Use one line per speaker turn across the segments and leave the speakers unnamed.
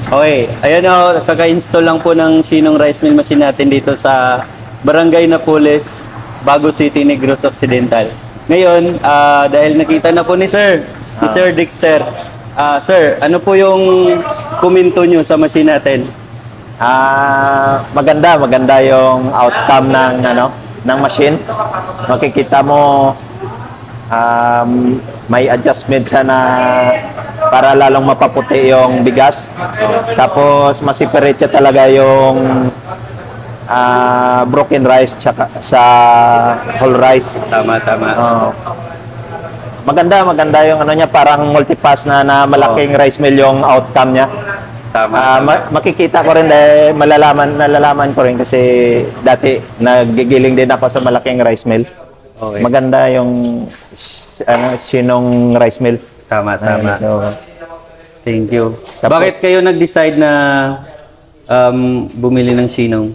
Okay, ayan o, kaka-install lang po ng Sinong rice mill machine natin dito sa Barangay Napoles, Bago City, Negros Occidental. Ngayon, dahil nakita na po ni Sir Dexter, Sir, ano po yung komento nyo sa machine natin?
Maganda yung outcome ng machine. Makikita mo may adjustment siya na para lalong mapaputi yung bigas. Tapos masiparate siya talaga yung broken rice tsaka sa whole rice.
Tama.
Maganda yung niya, parang multipass na malaking rice mill yung outcome niya.
Tama.
Makikita ko rin nalalaman ko rin kasi dati nagigiling din ako sa malaking rice mill.
Okay.
Maganda yung Sinong rice mill.
Tama. Thank you.
Tapos,
bakit kayo nag-decide na bumili ng Sinong?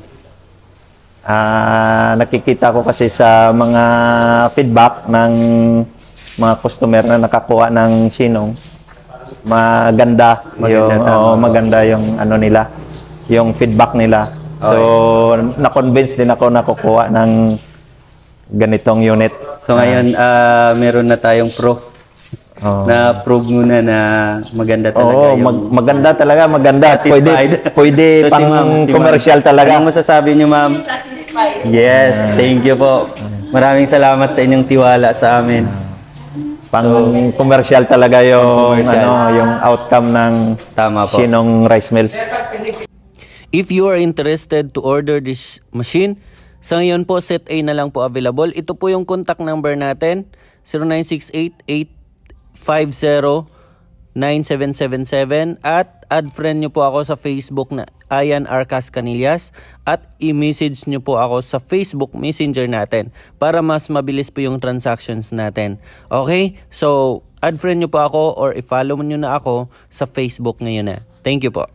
nakikita ko kasi sa mga feedback ng mga customer na nakakuha ng Sinong, maganda yung nila, yung feedback nila. So, na-convince din ako na kukuha ng ganitong unit.
So ngayon, meron na tayong proof. Na prove muna na maganda talaga
maganda talaga. Pwede pang commercial talaga.
Anong masasabi niyo, ma'am?
Satisfied.
Yes, thank you po. Maraming salamat sa inyong tiwala sa amin.
Pang commercial talaga yung yung outcome ng Sinong rice mill.
If you are interested to order this machine, sa ngayon po, set A na lang po available. Ito po yung contact number natin, 0968-850-9777, at add friend nyo po ako sa Facebook na Ayan Arcas Canillas, at i-message nyo po ako sa Facebook Messenger natin para mas mabilis po yung transactions natin. Okay? So, add friend nyo po ako or i-follow nyo na ako sa Facebook ngayon na. Thank you po.